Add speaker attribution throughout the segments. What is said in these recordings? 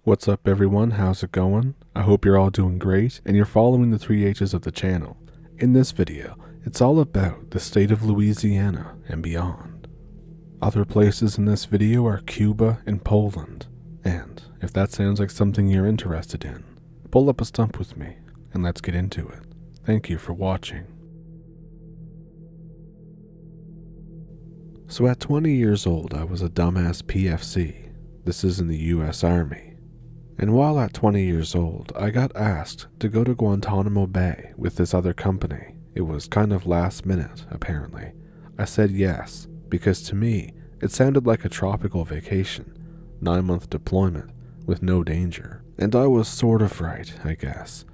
Speaker 1: What's up everyone, how's it going? I hope you're all doing great and you're following the 3 H's of the channel. In this video, it's all about the state of Louisiana and beyond. Other places in this video are Cuba and Poland, and if that sounds like something you're interested in, pull up a stump with me and let's get into it. Thank you for watching. So at 20 years old, I was a dumbass PFC. This is in the US Army. And while at 20 years old, I got asked to go to Guantanamo Bay with this other company. It was kind of last minute, apparently. I said yes, because to me, it sounded like a tropical vacation, 9-month deployment, with no danger. And I was sort of right, I guess.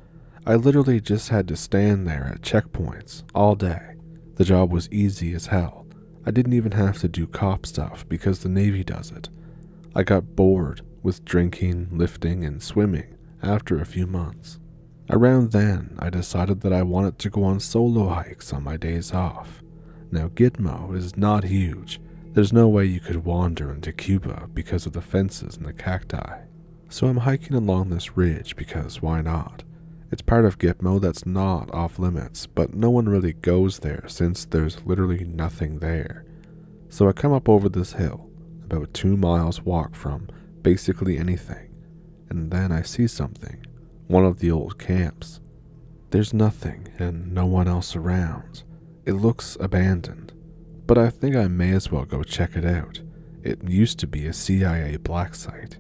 Speaker 1: I literally just had to stand there at checkpoints all day. The job was easy as hell. I didn't even have to do cop stuff because the Navy does it. I got bored with drinking, lifting, and swimming after a few months. Around then, I decided that I wanted to go on solo hikes on my days off. Now, Gitmo is not huge. There's no way you could wander into Cuba because of the fences and the cacti. So I'm hiking along this ridge because why not? It's part of Gitmo that's not off limits, but no one really goes there since there's literally nothing there. So I come up over this hill, about 2 miles walk from basically anything, and then I see something, one of the old camps. There's nothing and no one else around. It looks abandoned, but I think I may as well go check it out. It used to be a CIA black site.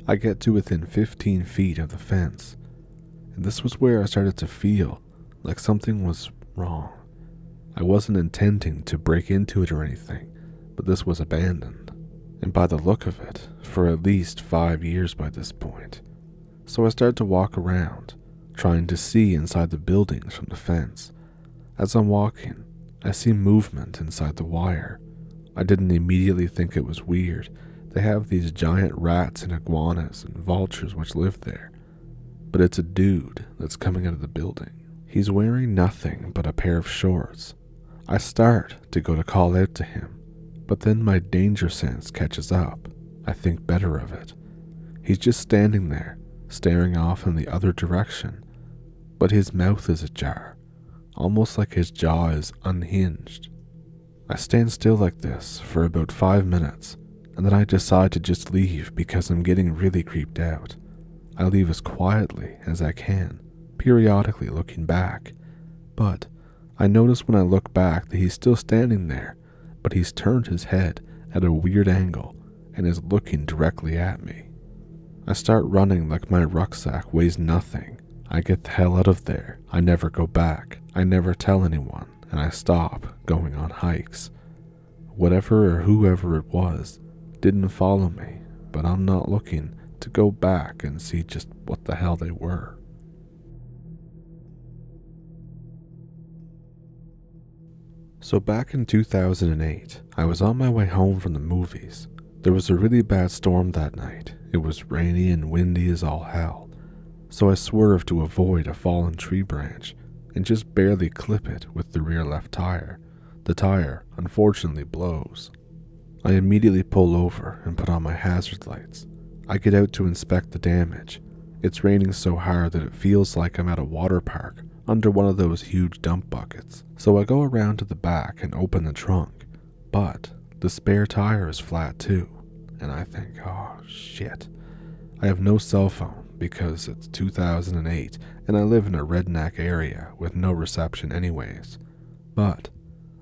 Speaker 1: I get to within 15 feet of the fence, and this was where I started to feel like something was wrong. I wasn't intending to break into it or anything, but this was abandoned. And by the look of it, for at least 5 years by this point. So I started to walk around, trying to see inside the buildings from the fence. As I'm walking, I see movement inside the wire. I didn't immediately think it was weird. They have these giant rats and iguanas and vultures which live there. But it's a dude that's coming out of the building. He's wearing nothing but a pair of shorts. I start to go to call out to him, but then my danger sense catches up. I think better of it. He's just standing there, staring off in the other direction, but his mouth is ajar, almost like his jaw is unhinged. I stand still like this for about 5 minutes, and then I decide to just leave because I'm getting really creeped out. I leave as quietly as I can, periodically looking back, but I notice when I look back that he's still standing there, but he's turned his head at a weird angle and is looking directly at me. I start running like my rucksack weighs nothing. I get the hell out of there. I never go back. I never tell anyone, and I stop going on hikes. Whatever or whoever it was didn't follow me, but I'm not looking to go back and see just what the hell they were. So back in 2008, I was on my way home from the movies. There was a really bad storm that night. It was rainy and windy as all hell. So I swerved to avoid a fallen tree branch and just barely clip it with the rear left tire. The tire, unfortunately, blows. I immediately pull over and put on my hazard lights. I get out to inspect the damage. It's raining so hard that it feels like I'm at a water park under one of those huge dump buckets. So I go around to the back and open the trunk, but the spare tire is flat too, and I think, oh shit. I have no cell phone because it's 2008 and I live in a redneck area with no reception anyways. But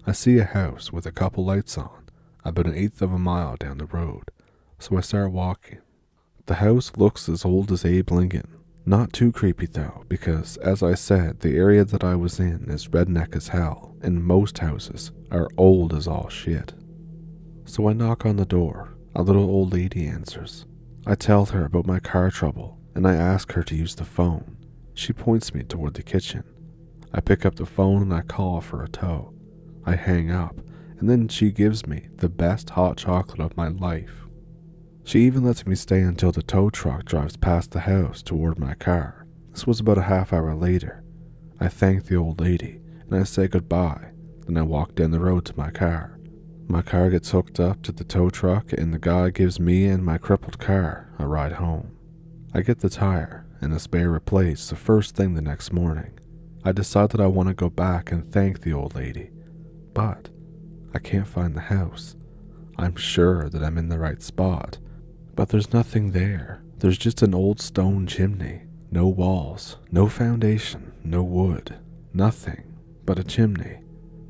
Speaker 1: I see a house with a couple lights on, about 1/8 of a mile down the road, so I start walking. The house looks as old as Abe Lincoln. Not too creepy though, because as I said, the area that I was in is redneck as hell, and most houses are old as all shit. So I knock on the door. A little old lady answers. I tell her about my car trouble, and I ask her to use the phone. She points me toward the kitchen. I pick up the phone and I call for a tow. I hang up, and then she gives me the best hot chocolate of my life. She even lets me stay until the tow truck drives past the house toward my car. This was about a half hour later. I thank the old lady, and I say goodbye, then I walk down the road to my car. My car gets hooked up to the tow truck, and the guy gives me and my crippled car a ride home. I get the tire and a spare replaced the first thing the next morning. I decide that I want to go back and thank the old lady, but I can't find the house. I'm sure that I'm in the right spot, but there's nothing there. There's just an old stone chimney. No walls, no foundation, no wood, nothing but a chimney,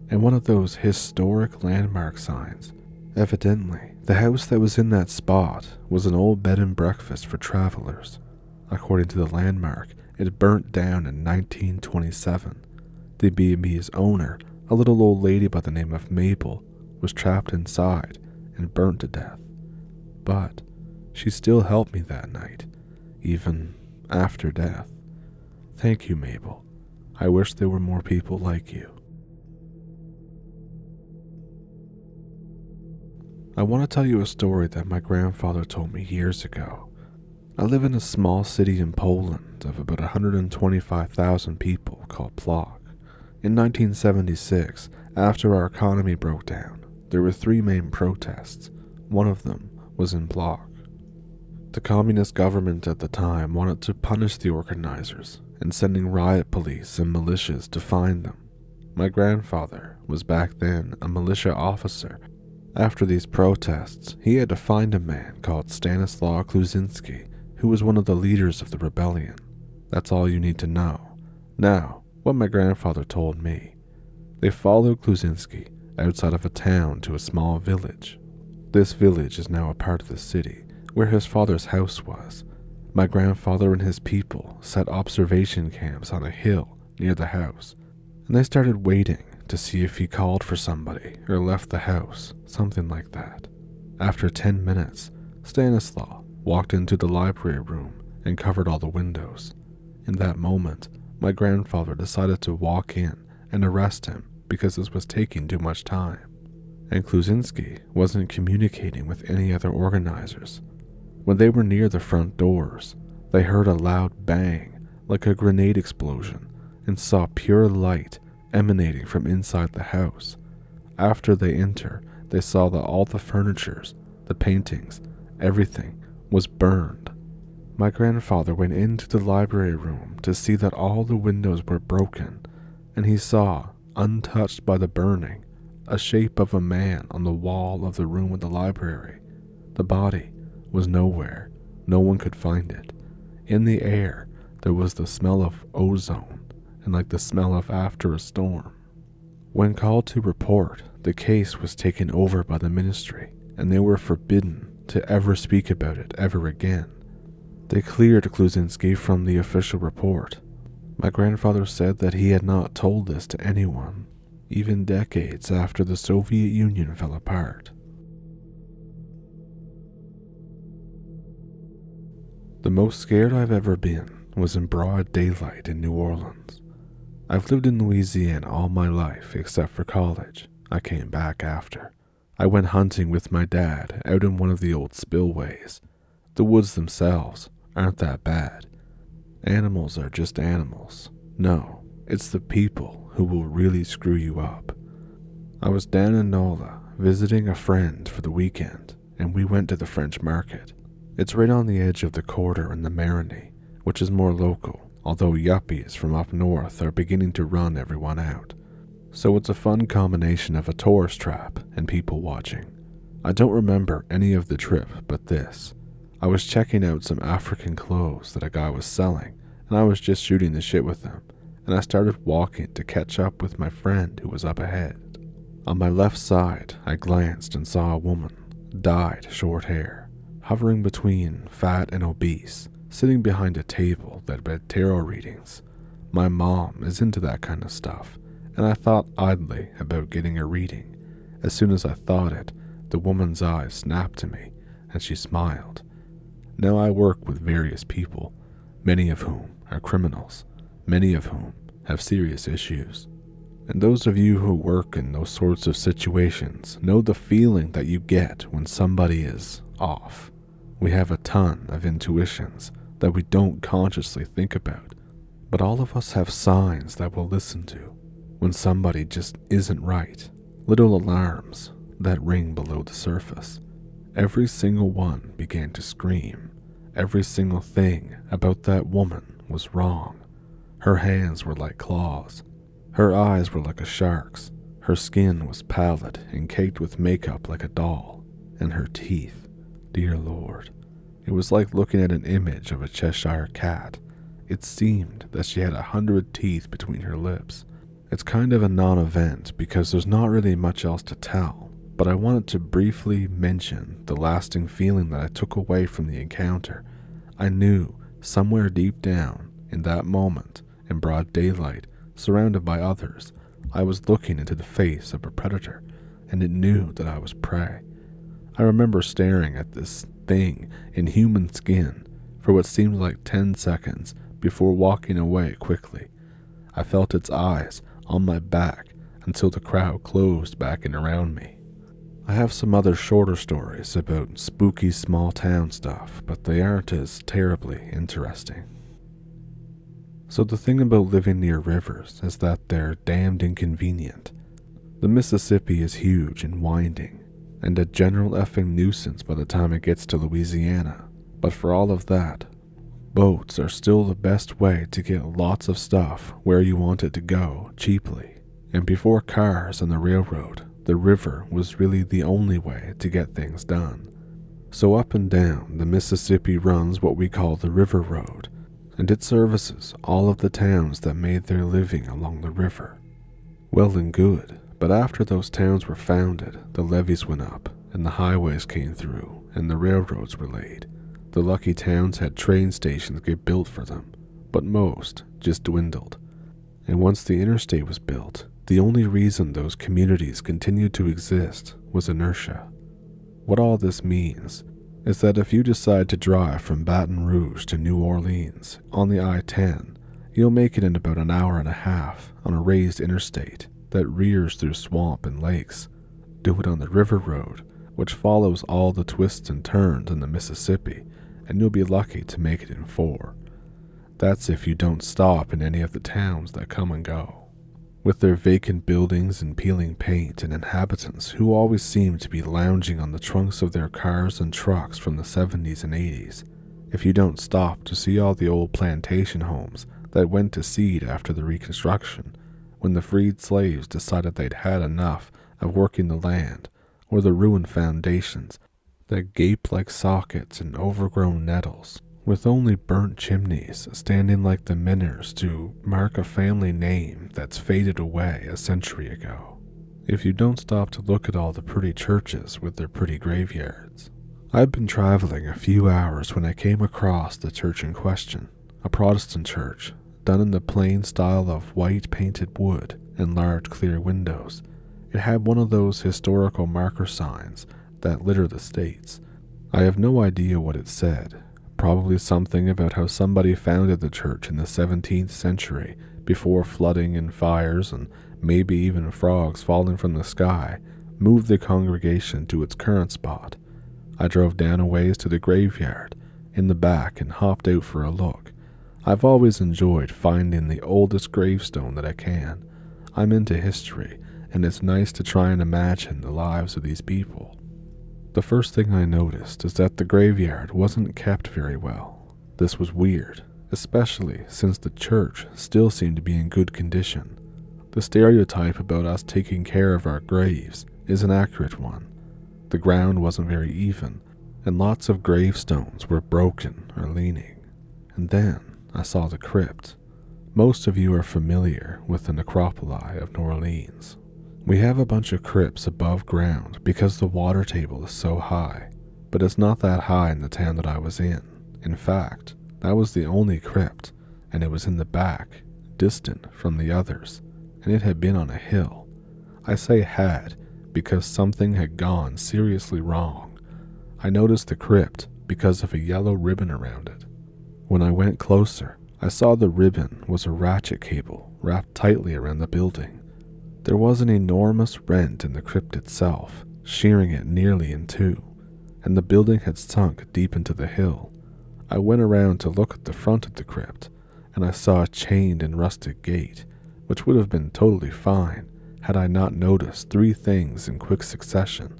Speaker 1: and one of those historic landmark signs. Evidently, the house that was in that spot was an old bed and breakfast for travelers. According to the landmark, it burnt down in 1927. The B&B's owner, a little old lady by the name of Mabel, was trapped inside and burnt to death. But she still helped me that night, even after death. Thank you, Mabel. I wish there were more people like you. I want to tell you a story that my grandfather told me years ago. I live in a small city in Poland of about 125,000 people called Plock. In 1976, after our economy broke down, there were 3 main protests. One of them was in Plock. The communist government at the time wanted to punish the organizers and sending riot police and militias to find them. My grandfather was back then a militia officer. After these protests, he had to find a man called Stanislaw Kluzinski, who was one of the leaders of the rebellion. That's all you need to know. Now, what my grandfather told me. They followed Kluzinski outside of a town to a small village. This village is now a part of the city, where his father's house was. My grandfather and his people set observation camps on a hill near the house, and they started waiting to see if he called for somebody or left the house, something like that. After 10 minutes, Stanislaw walked into the library room and covered all the windows. In that moment, my grandfather decided to walk in and arrest him because this was taking too much time. And Kluzinski wasn't communicating with any other organizers. When they were near the front doors, they heard a loud bang like a grenade explosion and saw pure light emanating from inside the house. After they entered, they saw that all the furnitures, the paintings, everything was burned. My grandfather went into the library room to see that all the windows were broken, and he saw, untouched by the burning, a shape of a man on the wall of the room of the library. The body was nowhere. No one could find it. In the air, there was the smell of ozone and like the smell of after a storm. When called to report, the case was taken over by the ministry, and they were forbidden to ever speak about it ever again. They cleared Kluzinski from the official report. My grandfather said that he had not told this to anyone, even decades after the Soviet Union fell apart. The most scared I've ever been was in broad daylight in New Orleans. I've lived in Louisiana all my life except for college. I came back after. I went hunting with my dad out in one of the old spillways. The woods themselves aren't that bad. Animals are just animals. No, it's the people who will really screw you up. I was down in Nola visiting a friend for the weekend, and we went to the French market. It's right on the edge of the Quarter and the Marigny, which is more local, although yuppies from up north are beginning to run everyone out. So it's a fun combination of a tourist trap and people watching. I don't remember any of the trip but this. I was checking out some African clothes that a guy was selling, and I was just shooting the shit with them, and I started walking to catch up with my friend who was up ahead. On my left side, I glanced and saw a woman, dyed short hair, hovering between fat and obese, sitting behind a table that read tarot readings. My mom is into that kind of stuff, and I thought idly about getting a reading. As soon as I thought it, the woman's eyes snapped to me, and she smiled. Now I work with various people, many of whom are criminals, many of whom have serious issues. And those of you who work in those sorts of situations know the feeling that you get when somebody is off. We have a ton of intuitions that we don't consciously think about, but all of us have signs that we'll listen to when somebody just isn't right, little alarms that ring below the surface. Every single one began to scream, Every single thing about that woman was wrong. Her hands were like claws. Her eyes were like a shark's. Her skin was pallid and caked with makeup like a doll. And her teeth, dear Lord, it was like looking at an image of a Cheshire cat. It seemed that she had 100 teeth between her lips. It's kind of a non-event because there's not really much else to tell, but I wanted to briefly mention the lasting feeling that I took away from the encounter. I knew, somewhere deep down, in that moment, in broad daylight, surrounded by others, I was looking into the face of a predator, and it knew that I was prey. I remember staring at this thing in human skin for what seemed like 10 seconds before walking away quickly. I felt its eyes on my back until the crowd closed back in around me. I have some other shorter stories about spooky small town stuff, but they aren't as terribly interesting. So the thing about living near rivers is that they're damned inconvenient. The Mississippi is huge and winding, and a general effing nuisance by the time it gets to Louisiana. But for all of that, boats are still the best way to get lots of stuff where you want it to go cheaply. And before cars and the railroad, the river was really the only way to get things done. So up and down, the Mississippi runs what we call the River Road, and it services all of the towns that made their living along the river. Well and good, but after those towns were founded, the levees went up, and the highways came through, and the railroads were laid. The lucky towns had train stations get built for them, but most just dwindled. And once the interstate was built, the only reason those communities continued to exist was inertia. What all this means is that if you decide to drive from Baton Rouge to New Orleans on the I-10, you'll make it in about an hour and a half on a raised interstate that rears through swamp and lakes. Do it on the River Road, which follows all the twists and turns in the Mississippi, and you'll be lucky to make it in 4. That's if you don't stop in any of the towns that come and go, with their vacant buildings and peeling paint and inhabitants who always seem to be lounging on the trunks of their cars and trucks from the 70s and 80s. If you don't stop to see all the old plantation homes that went to seed after the Reconstruction, when the freed slaves decided they'd had enough of working the land, or the ruined foundations that gape like sockets and overgrown nettles, with only burnt chimneys standing like the miners to mark a family name that's faded away a century ago. If you don't stop to look at all the pretty churches with their pretty graveyards. I'd been traveling a few hours when I came across the church in question, a Protestant church, done in the plain style of white painted wood and large clear windows. It had one of those historical marker signs that litter the states. I have no idea what it said. Probably something about how somebody founded the church in the 17th century before flooding and fires and maybe even frogs falling from the sky moved the congregation to its current spot. I drove down a ways to the graveyard in the back and hopped out for a look. I've always enjoyed finding the oldest gravestone that I can. I'm into history, and it's nice to try and imagine the lives of these people. The first thing I noticed is that the graveyard wasn't kept very well. This was weird, especially since the church still seemed to be in good condition. The stereotype about us taking care of our graves is an accurate one. The ground wasn't very even, and lots of gravestones were broken or leaning. And then I saw the crypt. Most of you are familiar with the necropoli of New Orleans. We have a bunch of crypts above ground because the water table is so high, but it's not that high in the town that I was in. In fact, that was the only crypt, and it was in the back, distant from the others, and it had been on a hill. I say had because something had gone seriously wrong. I noticed the crypt because of a yellow ribbon around it. When I went closer, I saw the ribbon was a ratchet cable wrapped tightly around the building. There was an enormous rent in the crypt itself, shearing it nearly in 2, and the building had sunk deep into the hill. I went around to look at the front of the crypt, and I saw a chained and rusted gate, which would have been totally fine had I not noticed 3 things in quick succession.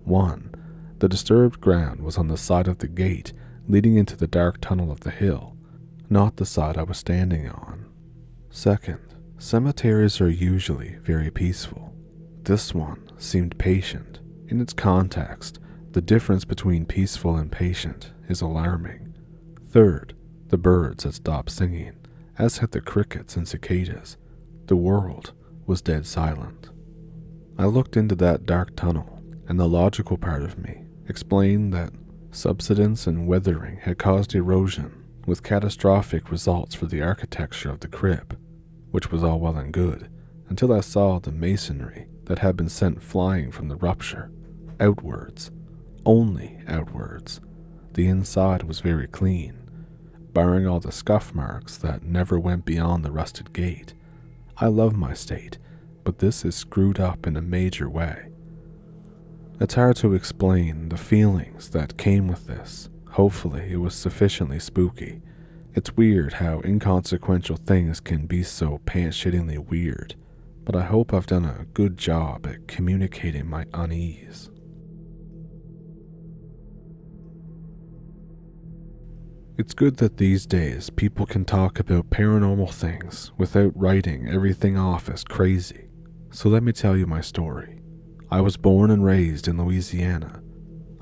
Speaker 1: 1. The disturbed ground was on the side of the gate leading into the dark tunnel of the hill, not the side I was standing on. Second, cemeteries are usually very peaceful. This one seemed patient. In its context, the difference between peaceful and patient is alarming. Third, the birds had stopped singing, as had the crickets and cicadas. The world was dead silent. I looked into that dark tunnel, and the logical part of me explained that subsidence and weathering had caused erosion, with catastrophic results for the architecture of the crypt, which was all well and good, until I saw the masonry that had been sent flying from the rupture, outwards, only outwards. The inside was very clean, barring all the scuff marks that never went beyond the rusted gate. I love my state, but this is screwed up in a major way. It's hard to explain the feelings that came with this. Hopefully it was sufficiently spooky. It's weird how inconsequential things can be so pants-shittingly weird, but I hope I've done a good job at communicating my unease. It's good that these days people can talk about paranormal things without writing everything off as crazy. So let me tell you my story. I was born and raised in Louisiana.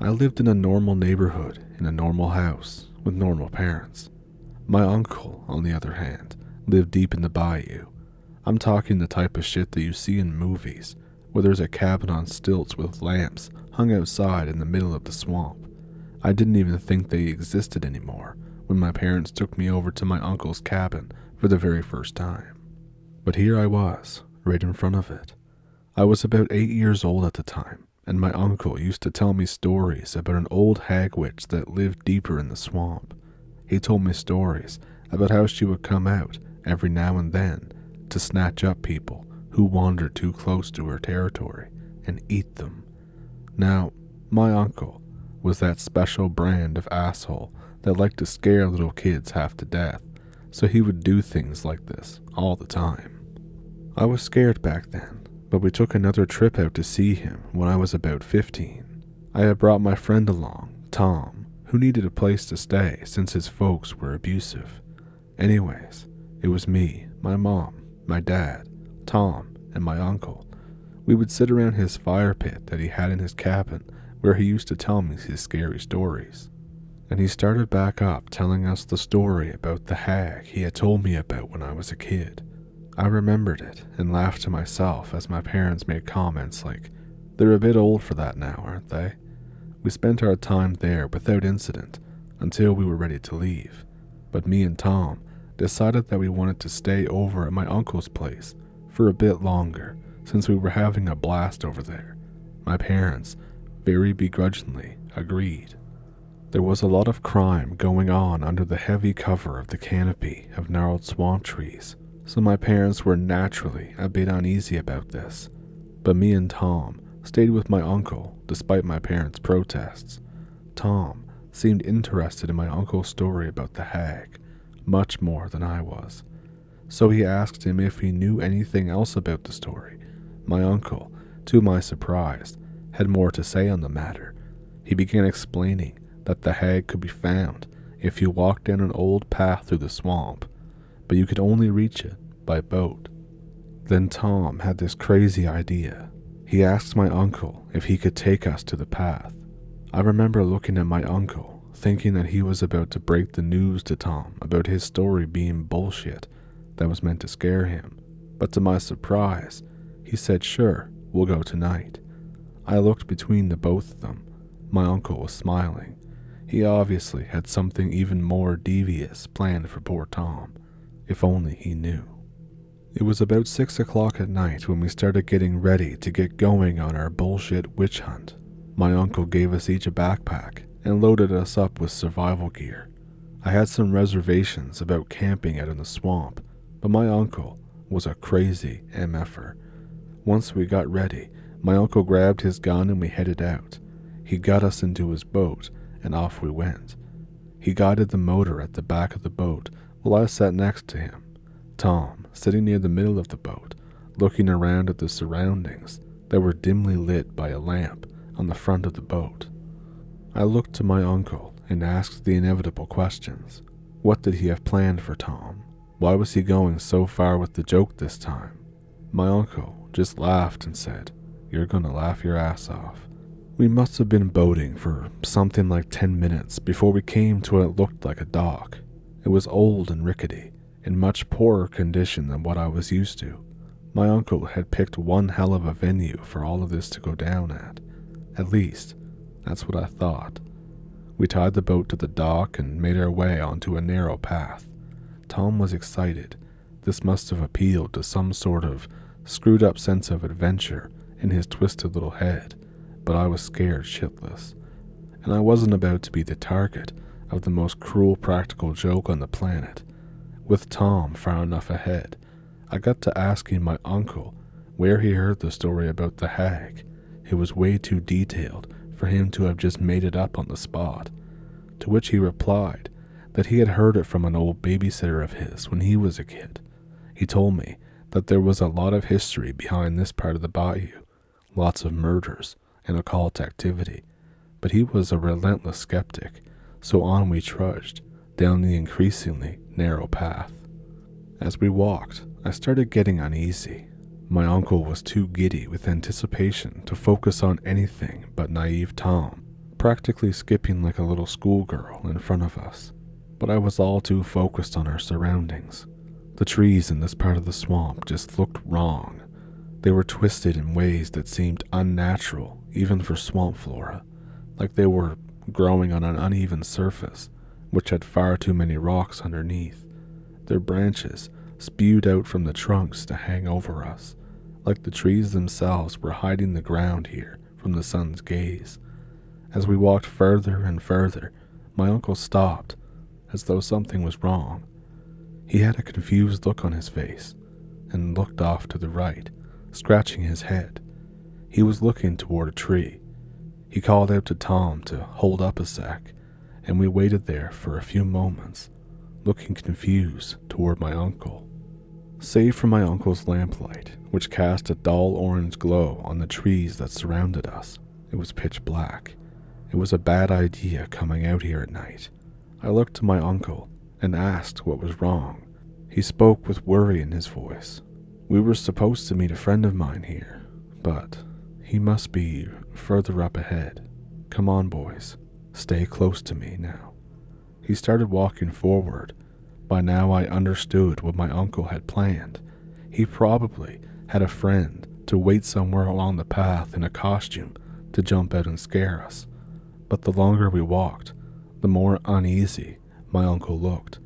Speaker 1: I lived in a normal neighborhood in a normal house with normal parents. My uncle, on the other hand, lived deep in the bayou. I'm talking the type of shit that you see in movies, where there's a cabin on stilts with lamps hung outside in the middle of the swamp. I didn't even think they existed anymore when my parents took me over to my uncle's cabin for the very first time. But here I was, right in front of it. I was about 8 years old at the time, and my uncle used to tell me stories about an old hag witch that lived deeper in the swamp. He told me stories about how she would come out every now and then to snatch up people who wandered too close to her territory and eat them. Now, my uncle was that special brand of asshole that liked to scare little kids half to death, so he would do things like this all the time. I was scared back then, but we took another trip out to see him when I was about 15. I had brought my friend along, Tom, who needed a place to stay since his folks were abusive. Anyways, it was me, my mom, my dad, Tom, and my uncle. We would sit around his fire pit that he had in his cabin where he used to tell me his scary stories. And he started back up telling us the story about the hag he had told me about when I was a kid. I remembered it and laughed to myself as my parents made comments like, "They're a bit old for that now, aren't they?" We spent our time there without incident until we were ready to leave, but me and Tom decided that we wanted to stay over at my uncle's place for a bit longer since we were having a blast over there. My parents, very begrudgingly, agreed. There was a lot of crime going on under the heavy cover of the canopy of gnarled swamp trees, so my parents were naturally a bit uneasy about this, but me and Tom stayed with my uncle despite my parents' protests. Tom seemed interested in my uncle's story about the hag, much more than I was, so he asked him if he knew anything else about the story. My uncle, to my surprise, had more to say on the matter. He began explaining that the hag could be found if you walked down an old path through the swamp, but you could only reach it by boat. Then Tom had this crazy idea. He asked my uncle if he could take us to the path. I remember looking at my uncle, thinking that he was about to break the news to Tom about his story being bullshit that was meant to scare him, but to my surprise, he said, "Sure, we'll go tonight." I looked between the both of them. My uncle was smiling. He obviously had something even more devious planned for poor Tom, if only he knew. It was about 6 o'clock at night when we started getting ready to get going on our bullshit witch hunt. My uncle gave us each a backpack and loaded us up with survival gear. I had some reservations about camping out in the swamp, but my uncle was a crazy MFer. Once we got ready, my uncle grabbed his gun and we headed out. He got us into his boat and off we went. He guided the motor at the back of the boat while I sat next to him, Tom sitting near the middle of the boat, looking around at the surroundings that were dimly lit by a lamp on the front of the boat. I looked to my uncle and asked the inevitable questions. What did he have planned for Tom? Why was he going so far with the joke this time? My uncle just laughed and said, "You're gonna laugh your ass off." We must have been boating for something like 10 minutes before we came to what looked like a dock. It was old and rickety, in much poorer condition than what I was used to. My uncle had picked one hell of a venue for all of this to go down at. At least, that's what I thought. We tied the boat to the dock and made our way onto a narrow path. Tom was excited. This must have appealed to some sort of screwed up sense of adventure in his twisted little head, but I was scared shitless. And I wasn't about to be the target of the most cruel practical joke on the planet. With Tom far enough ahead, I got to asking my uncle where he heard the story about the hag. It was way too detailed for him to have just made it up on the spot, to which he replied that he had heard it from an old babysitter of his when he was a kid. He told me that there was a lot of history behind this part of the bayou, lots of murders and occult activity, but he was a relentless skeptic, so on we trudged down the increasingly narrow path. As we walked, I started getting uneasy. My uncle was too giddy with anticipation to focus on anything but naive Tom, practically skipping like a little schoolgirl in front of us. But I was all too focused on our surroundings. The trees in this part of the swamp just looked wrong. They were twisted in ways that seemed unnatural even for swamp flora, like they were growing on an uneven surface, which had far too many rocks underneath. Their branches spewed out from the trunks to hang over us, like the trees themselves were hiding the ground here from the sun's gaze. As we walked further and further, my uncle stopped, as though something was wrong. He had a confused look on his face, and looked off to the right, scratching his head. He was looking toward a tree. He called out to Tom to hold up a sec, and we waited there for a few moments, looking confused toward my uncle. Save for my uncle's lamplight, which cast a dull orange glow on the trees that surrounded us, it was pitch black. It was a bad idea coming out here at night. I looked to my uncle and asked what was wrong. He spoke with worry in his voice. We were supposed to meet a friend of mine here, but he must be further up ahead. Come on, boys. Stay close to me now. He started walking forward. By now I understood what my uncle had planned. He probably had a friend to wait somewhere along the path in a costume to jump out and scare us. But the longer we walked, the more uneasy my uncle looked.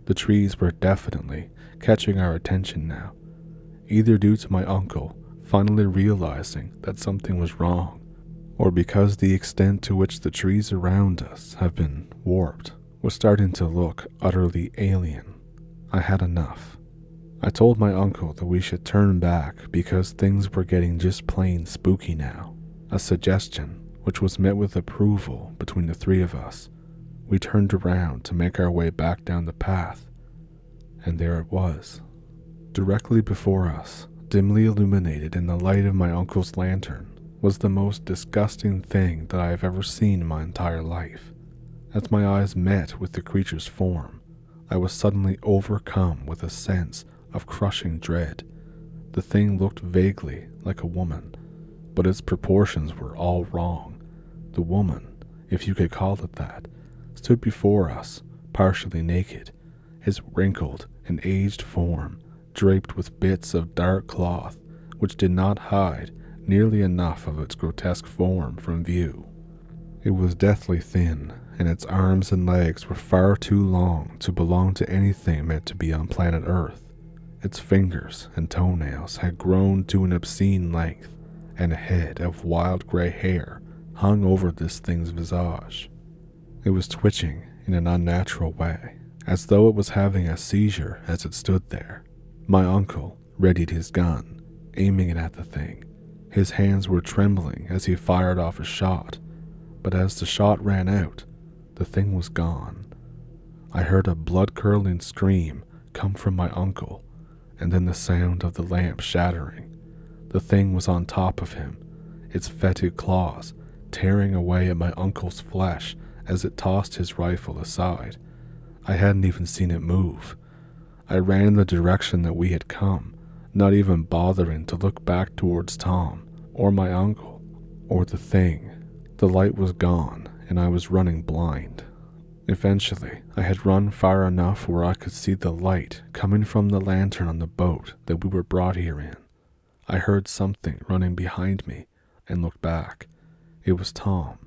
Speaker 1: The trees were definitely catching our attention now, either due to my uncle finally realizing that something was wrong, or because the extent to which the trees around us have been warped was starting to look utterly alien. I had enough. I told my uncle that we should turn back because things were getting just plain spooky now, a suggestion which was met with approval between the three of us. We turned around to make our way back down the path, and there it was. Directly before us, dimly illuminated in the light of my uncle's lantern, was the most disgusting thing that I have ever seen in my entire life. As my eyes met with the creature's form, I was suddenly overcome with a sense of crushing dread. The thing looked vaguely like a woman, but its proportions were all wrong. The woman, if you could call it that, stood before us, partially naked, his wrinkled and aged form draped with bits of dark cloth which did not hide nearly enough of its grotesque form from view. It was deathly thin, and its arms and legs were far too long to belong to anything meant to be on planet Earth. Its fingers and toenails had grown to an obscene length, and a head of wild gray hair hung over this thing's visage. It was twitching in an unnatural way, as though it was having a seizure as it stood there. My uncle readied his gun, aiming it at the thing. His hands were trembling as he fired off a shot, but as the shot ran out, the thing was gone. I heard a blood-curdling scream come from my uncle, and then the sound of the lamp shattering. The thing was on top of him, its fetid claws tearing away at my uncle's flesh as it tossed his rifle aside. I hadn't even seen it move. I ran in the direction that we had come, not even bothering to look back towards Tom, or my uncle, or the thing. The light was gone, and I was running blind. Eventually, I had run far enough where I could see the light coming from the lantern on the boat that we were brought here in. I heard something running behind me and looked back. It was Tom,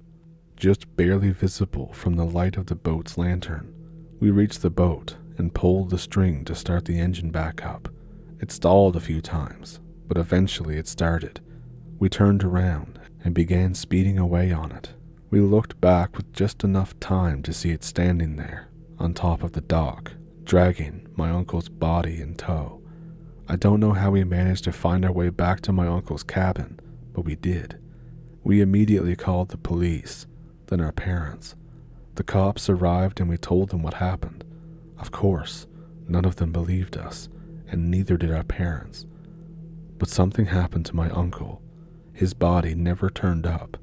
Speaker 1: just barely visible from the light of the boat's lantern. We reached the boat and pulled the string to start the engine back up. It stalled a few times, but eventually it started. We turned around and began speeding away on it. We looked back with just enough time to see it standing there, on top of the dock, dragging my uncle's body in tow. I don't know how we managed to find our way back to my uncle's cabin, but we did. We immediately called the police, then our parents. The cops arrived and we told them what happened. Of course, none of them believed us, and neither did our parents. But something happened to my uncle. His body never turned up,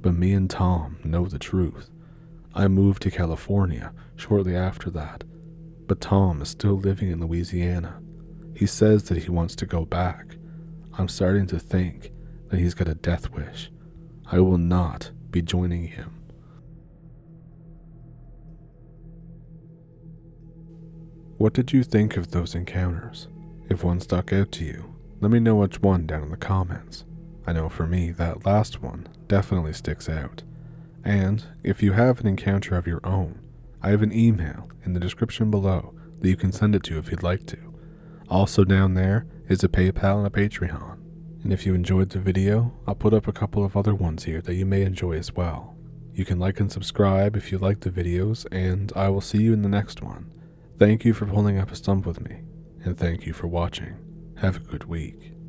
Speaker 1: but me and Tom know the truth. I moved to California shortly after that, but Tom is still living in Louisiana. He says that he wants to go back. I'm starting to think that he's got a death wish. I will not be joining him. What did you think of those encounters? If one stuck out to you, let me know which one down in the comments. I know for me that last one definitely sticks out. And if you have an encounter of your own, I have an email in the description below that you can send it to if you'd like to. Also down there is a PayPal and a Patreon. And if you enjoyed the video, I'll put up a couple of other ones here that you may enjoy as well. You can like and subscribe if you like the videos, and I will see you in the next one. Thank you for pulling up a stump with me, and thank you for watching. Have a good week.